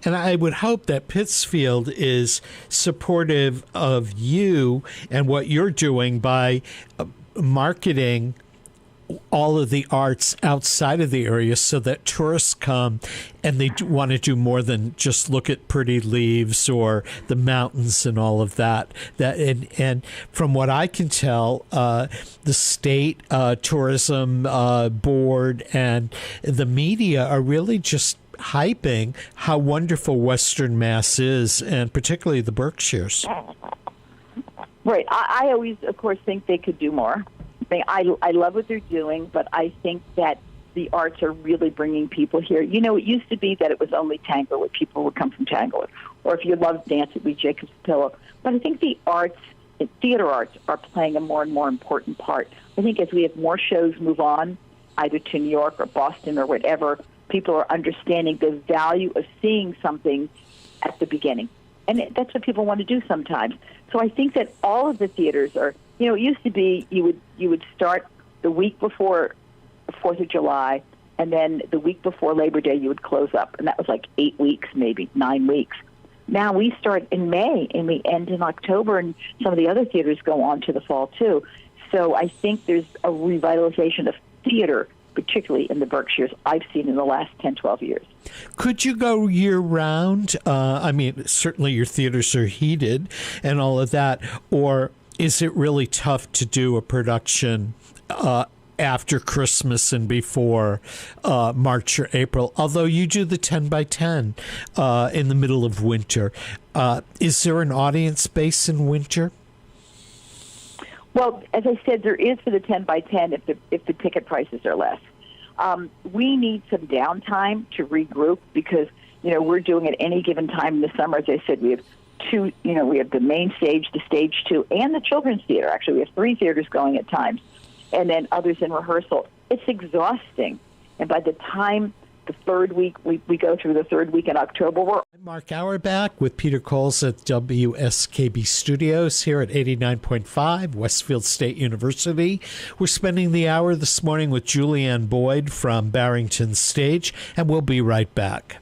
And I would hope that Pittsfield is supportive of you and what you're doing by marketing all of the arts outside of the area so that tourists come and they want to do more than just look at pretty leaves or the mountains and all of that. And from what I can tell, the state tourism board and the media are really just hyping how wonderful Western Mass is, and particularly the Berkshires. Right. I always, of course, think they could do more. I love what they're doing, but I think that the arts are really bringing people here. It used to be that it was only Tanglewood. People would come from Tanglewood. Or if you loved dance, it would be Jacob's Pillow. But I think the arts, theater arts, are playing a more and more important part. I think as we have more shows move on, either to New York or Boston or whatever, people are understanding the value of seeing something at the beginning. And that's what people want to do sometimes. So I think that all of the theaters are, it used to be you would start the week before the 4th of July, and then the week before Labor Day you would close up. And that was like 8 weeks, maybe 9 weeks. Now we start in May, and we end in October, and some of the other theaters go on to the fall, too. So I think there's a revitalization of theater, particularly in the Berkshires, I've seen in the last 10, 12 years. Could you go year-round? Certainly your theaters are heated and all of that, or is it really tough to do a production after Christmas and before March or April? Although you do the 10 by 10 in the middle of winter. Is there an audience base in winter? Well, as I said, there is for the 10 by 10 if the ticket prices are less. We need some downtime to regroup because, we're doing at any given time in the summer. As I said, we have two, we have the main stage, the stage 2, and the children's theater. Actually, we have 3 theaters going at times, and then others in rehearsal. It's exhausting. And by the time the third week, we go through the third week in October, I'm Mark Auerbach with Peter Coles at WSKB Studios here at 89.5 Westfield State University. We're spending the hour this morning with Julianne Boyd from Barrington Stage, and we'll be right back.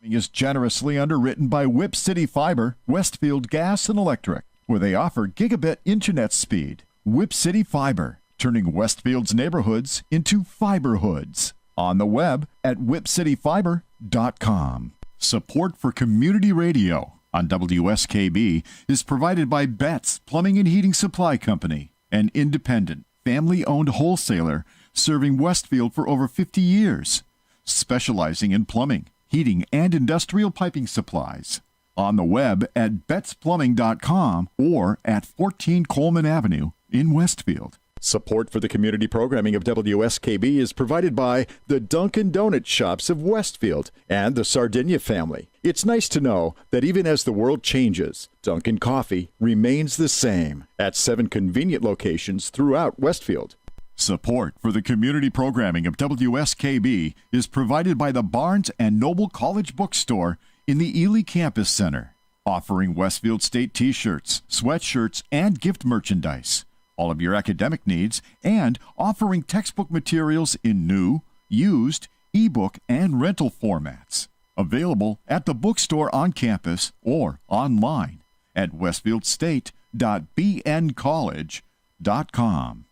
Is generously underwritten by Whip City Fiber, Westfield Gas and Electric, where they offer gigabit internet speed. Whip City Fiber, turning Westfield's neighborhoods into fiberhoods. On the web at whipcityfiber.com. Support for community radio on WSKB is provided by Betts Plumbing and Heating Supply Company, an independent, family-owned wholesaler serving Westfield for over 50 years, specializing in plumbing, heating, and industrial piping supplies. On the web at bettsplumbing.com or at 14 Coleman Avenue in Westfield. Support for the community programming of WSKB is provided by the Dunkin' Donut Shops of Westfield and the Sardinia family. It's nice to know that even as the world changes, Dunkin' Coffee remains the same at 7 convenient locations throughout Westfield. Support for the community programming of WSKB is provided by the Barnes & Noble College Bookstore in the Ely Campus Center, offering Westfield State t-shirts, sweatshirts, and gift merchandise, all of your academic needs, and offering textbook materials in new, used, ebook, and rental formats. Available at the bookstore on campus or online at westfieldstate.edu. www.bncollege.com.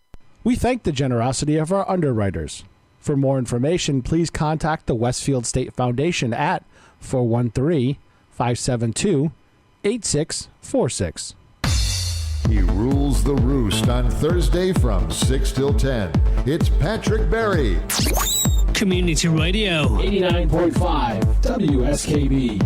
We thank the generosity of our underwriters. For more information, please contact the Westfield State Foundation at 413-572-8646. He rules the roost on Thursday from 6 till 10. It's Patrick Berry. Community Radio. 89.5 WSKB.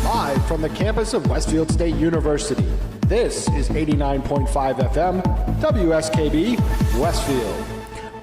Live from the campus of Westfield State University, this is 89.5 FM WSKB Westfield.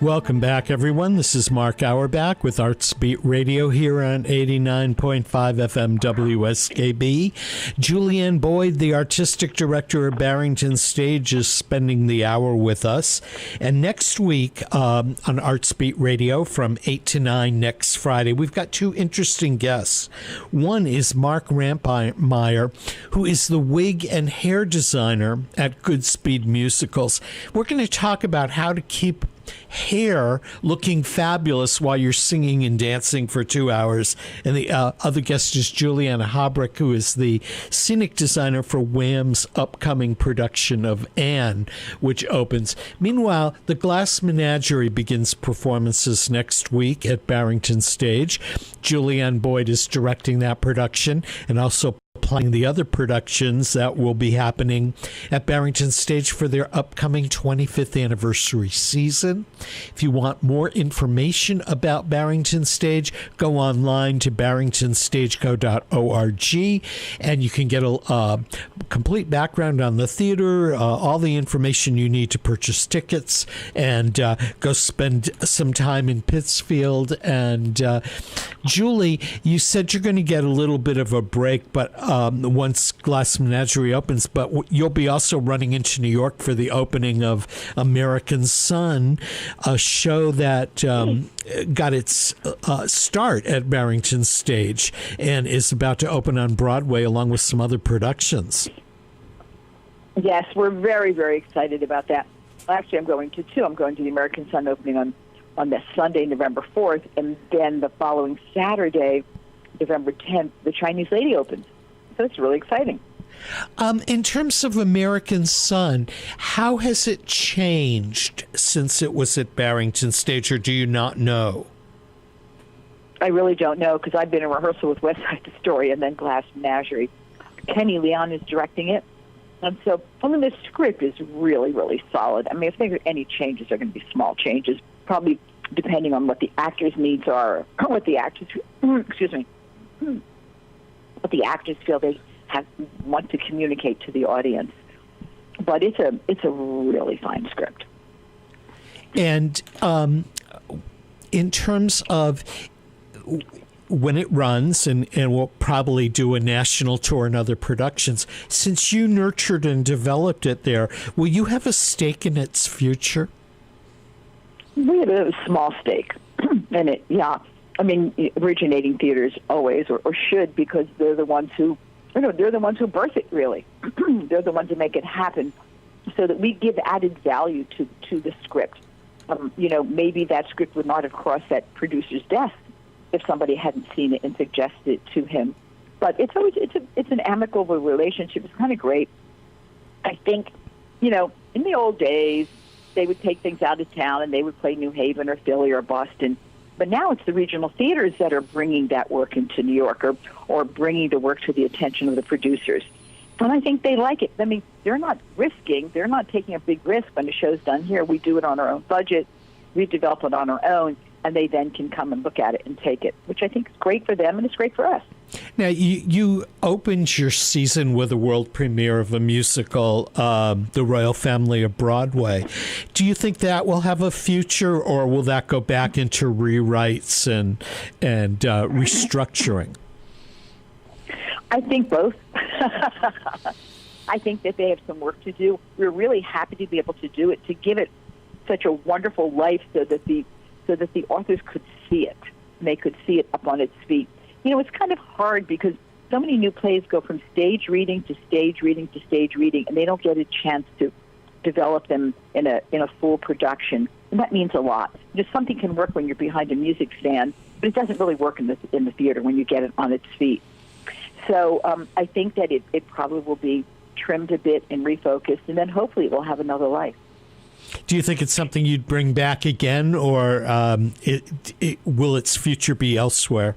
Welcome back, everyone. This is Mark Auerbach with Artsbeat Radio here on 89.5 FM WSKB. Julianne Boyd, the artistic director of Barrington Stage, is spending the hour with us. And next week on Artsbeat Radio from 8 to 9 next Friday, we've got two interesting guests. One is Mark Rampmeyer, who is the wig and hair designer at Goodspeed Musicals. We're going to talk about how to keep hair looking fabulous while you're singing and dancing for 2 hours. And the other guest is Juliana Habrick, who is the scenic designer for Wham's upcoming production of Anne, which opens. Meanwhile, the Glass Menagerie begins performances next week at Barrington Stage. Julianne Boyd is directing that production and also playing the other productions that will be happening at Barrington Stage for their upcoming 25th anniversary season. If you want more information about Barrington Stage, go online to barringtonstageco.org and you can get a complete background on the theater, all the information you need to purchase tickets, and go spend some time in Pittsfield. And Julie, you said you're going to get a little bit of a break, but once Glass Menagerie opens, but you'll be also running into New York for the opening of American Son, a show that got its start at Barrington Stage and is about to open on Broadway along with some other productions. Yes, we're very, very excited about that. Actually, I'm going to two. I'm going to the American Son opening on this Sunday, November 4th, and then the following Saturday, November 10th, the Chinese Lady opens. So it's really exciting. In terms of American Son, how has it changed since it was at Barrington Stage, or do you not know? I really don't know, because I've been in rehearsal with West Side Story and then Glass Menagerie. Kenny Leon is directing it. And so, the script is really, really solid. I mean, if there are any changes, they're going to be small changes, probably depending on what the actors' needs are, or what the actors, what the actors feel they want to communicate to the audience. But it's a really fine script. And in terms of when it runs, and we'll probably do a national tour and other productions, since you nurtured and developed it there, will you have a stake in its future? We have a small stake in it, yeah. I mean, originating theaters always, or should, because they're the ones who, they're the ones who birth it, really. They're the ones who make it happen, so that we give added value to the script. Maybe that script would not have crossed that producer's desk if somebody hadn't seen it and suggested it to him. But it's an amicable relationship. It's kind of great. I think, in the old days, they would take things out of town and they would play New Haven or Philly or Boston. But now it's the regional theaters that are bringing that work into New York, or bringing the work to the attention of the producers. And I think they like it. I mean, they're not taking a big risk when the show's done here. We do it on our own budget. We develop it on our own, and they then can come and look at it and take it, which I think is great for them and it's great for us. Now, you opened your season with a world premiere of a musical, The Royal Family of Broadway. Do you think that will have a future, or will that go back into rewrites and restructuring? I think both. I think that they have some work to do. We're really happy to be able to do it, to give it such a wonderful life so that the authors could see it, and they could see it up on its feet. It's kind of hard because so many new plays go from stage reading to stage reading to stage reading, and they don't get a chance to develop them in a full production. And that means a lot. Just something can work when you're behind a music stand, but it doesn't really work in the theater when you get it on its feet. So I think that it probably will be trimmed a bit and refocused, and then hopefully it will have another life. Do you think it's something you'd bring back again, or will its future be elsewhere?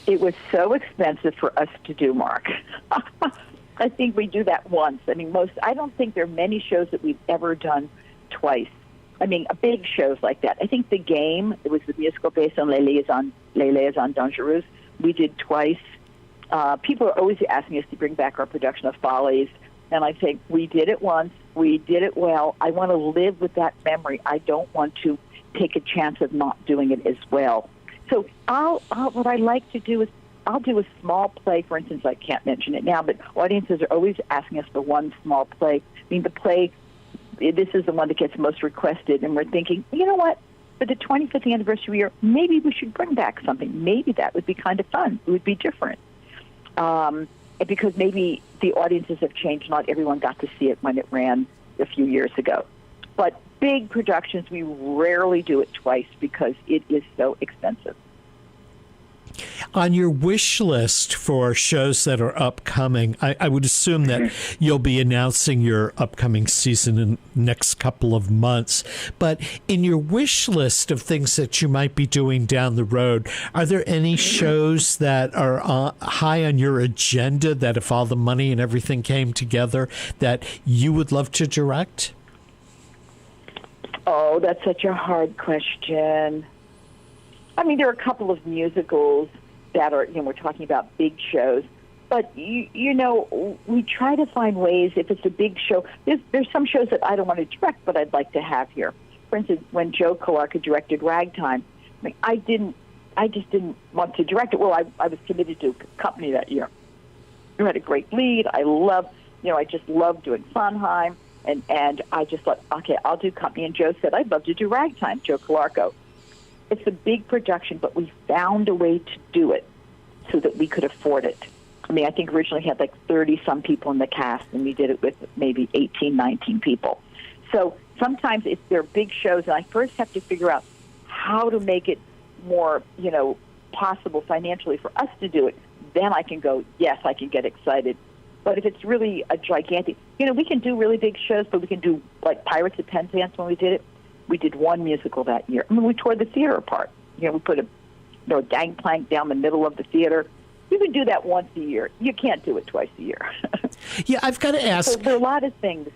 It was so expensive for us to do, Mark. I think we do that once. I mean, I don't think there are many shows that we've ever done twice. I mean, big shows like that. I think The Game, it was the musical based on Les Liaisons Dangereuses, we did twice. People are always asking us to bring back our production of Follies, and I think we did it once. We did it well. I want to live with that memory. I don't want to take a chance of not doing it as well. So what I like to do is I'll do a small play. For instance, I can't mention it now, but audiences are always asking us for one small play. I mean, the play, this is the one that gets most requested, and we're thinking, you know what? For the 25th anniversary year, maybe we should bring back something. Maybe that would be kind of fun. It would be different. Because maybe the audiences have changed. Not everyone got to see it when it ran a few years ago. But big productions, we rarely do it twice because it is so expensive. On your wish list for shows that are upcoming, I would assume that you'll be announcing your upcoming season in the next couple of months. But in your wish list of things that you might be doing down the road, are there any shows that are high on your agenda that if all the money and everything came together that you would love to direct? Oh, that's such a hard question. I mean, there are a couple of musicals that are, we're talking about big shows. But, we try to find ways, if it's a big show, there's some shows that I don't want to direct, but I'd like to have here. For instance, when Joe Calarca directed Ragtime, I just didn't want to direct it. Well, I was committed to a company that year. We had a great lead. I just loved doing Sondheim. And I just thought, okay, I'll do company. And Joe said, I'd love to do Ragtime, Joe Calarca. It's a big production, but we found a way to do it so that we could afford it. I mean, I think originally had like 30-some people in the cast, and we did it with maybe 18, 19 people. So sometimes if they're big shows, and I first have to figure out how to make it more, possible financially for us to do it, then I can go, yes, I can get excited. But if it's really a gigantic, we can do really big shows, but we can do like Pirates of Penzance when we did it. We did one musical that year. I mean, we tore the theater apart. We put a gangplank down the middle of the theater. You can do that once a year. You can't do it twice a year. Yeah, I've got to ask. So there are a lot of things.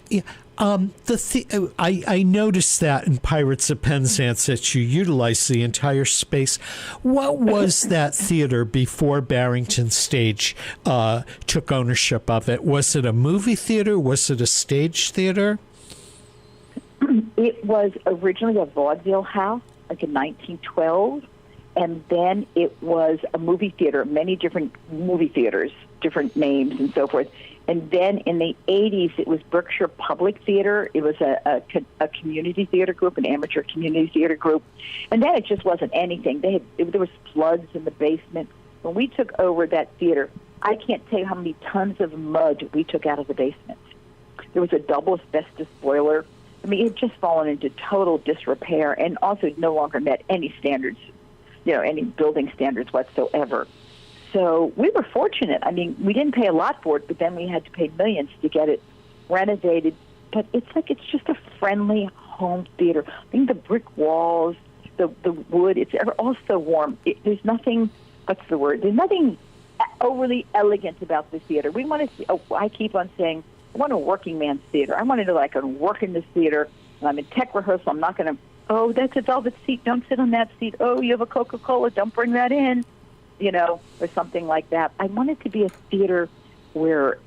Yeah, I noticed that in Pirates of Penzance that you utilize the entire space. What was that theater before Barrington Stage took ownership of it? Was it a movie theater? Was it a stage theater? It was originally a vaudeville house, like in 1912, and then it was a movie theater, many different movie theaters, different names and so forth. And then in the 80s, it was Berkshire Public Theater. It was a community theater group, an amateur community theater group. And then it just wasn't anything. There was floods in the basement. When we took over that theater, I can't tell you how many tons of mud we took out of the basement. There was a double asbestos boiler. I mean, it had just fallen into total disrepair and also no longer met any standards, any building standards whatsoever. So we were fortunate. I mean, we didn't pay a lot for it, but then we had to pay millions to get it renovated. But it's just a friendly home theater. I think the brick walls, the wood, it's all so warm. There's nothing, there's nothing overly elegant about the theater. We want to see, I keep on saying, I want a working man's theater. I want to know that I can work in this theater, and I'm in tech rehearsal. I'm not going to, that's a velvet seat. Don't sit on that seat. Oh, you have a Coca-Cola. Don't bring that in, or something like that. I want it to be a theater where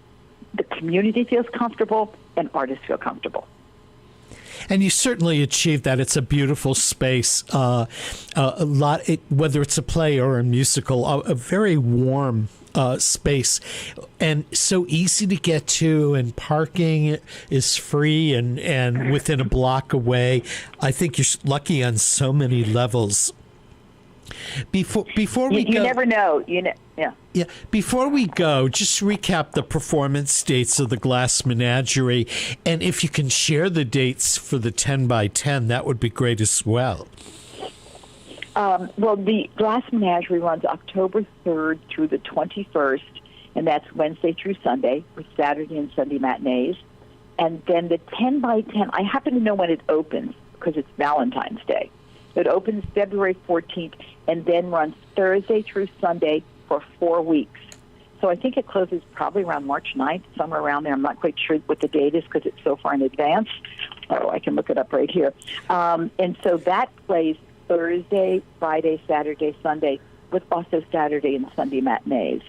the community feels comfortable and artists feel comfortable. And you certainly achieved that. It's a beautiful space. Whether it's a play or a musical, a very warm space, and so easy to get to, and parking is free and within a block away. I think you're lucky on so many levels. Before we go, you never know. Yeah. Before we go, just recap the performance dates of the Glass Menagerie, and if you can share the dates for the 10 by 10, that would be great as well. Well, the Glass Menagerie runs October 3rd through the 21st, and that's Wednesday through Sunday with Saturday and Sunday matinees. And then the 10 by 10, I happen to know when it opens because it's Valentine's Day. It opens February 14th and then runs Thursday through Sunday for 4 weeks. So I think it closes probably around March 9th, somewhere around there. I'm not quite sure what the date is because it's so far in advance. Oh, I can look it up right here. And so that plays Thursday, Friday, Saturday, Sunday, with also Saturday and Sunday matinees.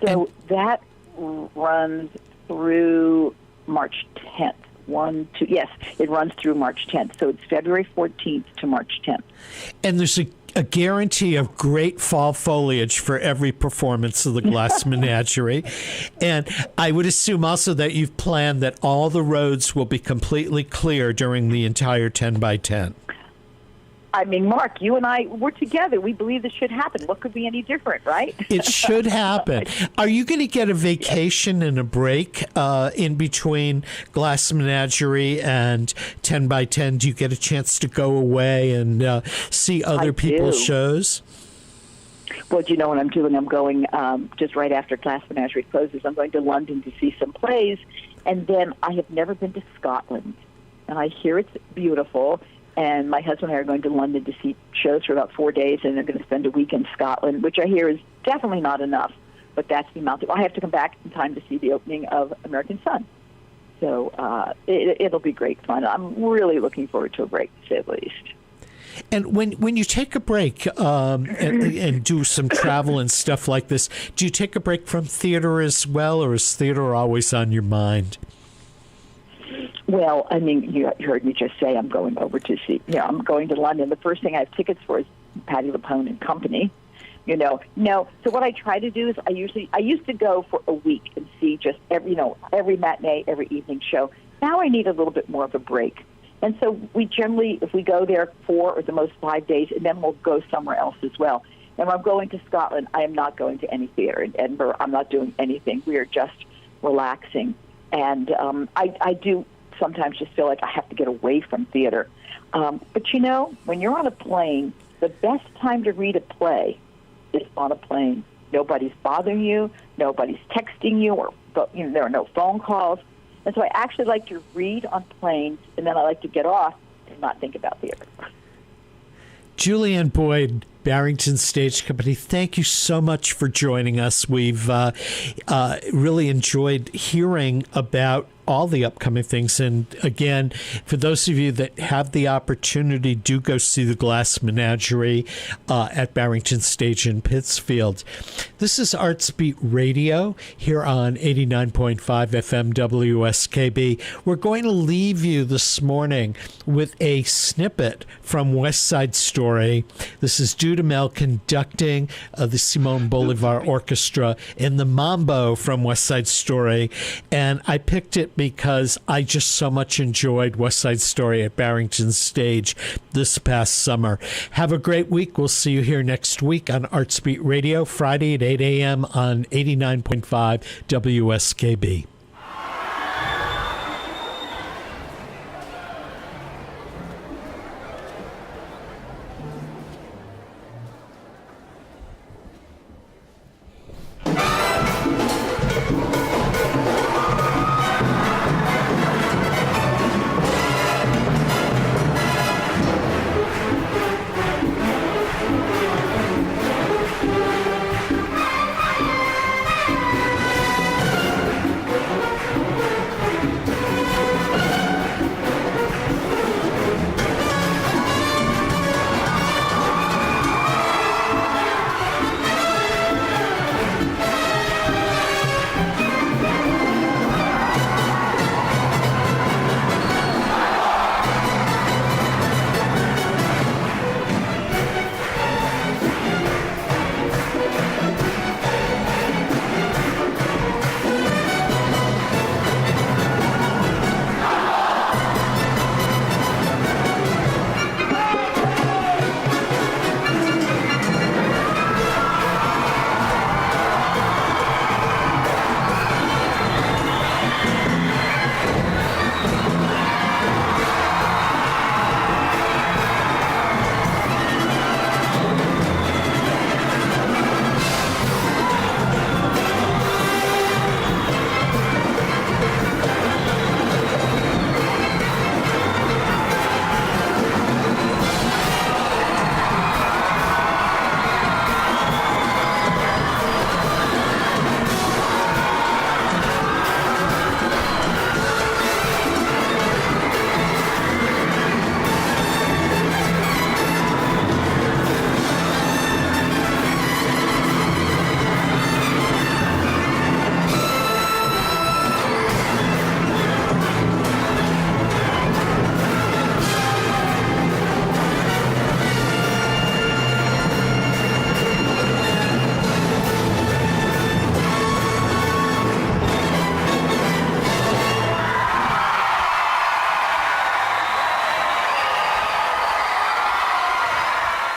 So that runs through March 10th. Yes, it runs through March 10th. So it's February 14th to March 10th. And there's a guarantee of great fall foliage for every performance of the Glass Menagerie. And I would assume also that you've planned that all the roads will be completely clear during the entire 10 by 10. I mean, Mark, you and I, we're together. We believe this should happen. What could be any different, right? It should happen. Are you going to get a vacation and a break in between Glass Menagerie and 10 by 10? Do you get a chance to go away and see other people's shows? Well, do you know what I'm doing? I'm going just right after Glass Menagerie closes. I'm going to London to see some plays. And then I have never been to Scotland. And I hear it's beautiful. And my husband and I are going to London to see shows for about 4 days, and they're going to spend a week in Scotland, which I hear is definitely not enough. But that's the amount. I have to come back in time to see the opening of American Sun. So it'll be great fun. I'm really looking forward to a break, to say the least. And when you take a break and do some travel and stuff like this, do you take a break from theater as well, or is theater always on your mind? Well, I mean, you heard me just say I'm going over to see, I'm going to London. The first thing I have tickets for is Patti LuPone and Company. No. So what I try to do is I used to go for a week and see just every matinee, every evening show. Now I need a little bit more of a break. And so we generally, if we go there 4 or the most 5 days, and then we'll go somewhere else as well. And when I'm going to Scotland, I am not going to any theater. In Edinburgh, I'm not doing anything. We are just relaxing. And I do sometimes just feel like I have to get away from theater. But when you're on a plane, the best time to read a play is on a plane. Nobody's bothering you. Nobody's texting you, or there are no phone calls. And so I actually like to read on planes, and then I like to get off and not think about theater. Julianne Boyd, Barrington Stage Company, thank you so much for joining us. We've really enjoyed hearing about all the upcoming things. And again, for those of you that have the opportunity, do go see the Glass Menagerie at Barrington Stage in Pittsfield. This is Arts Beat Radio here on 89.5 FM WSKB. We're going to leave you this morning with a snippet from West Side Story. This is Dudamel conducting the Simon Bolivar Orchestra in the Mambo from West Side Story. And I picked it because I just so much enjoyed West Side Story at Barrington Stage this past summer. Have a great week. We'll see you here next week on Arts Beat Radio, Friday at 8 a.m. on 89.5 WSKB.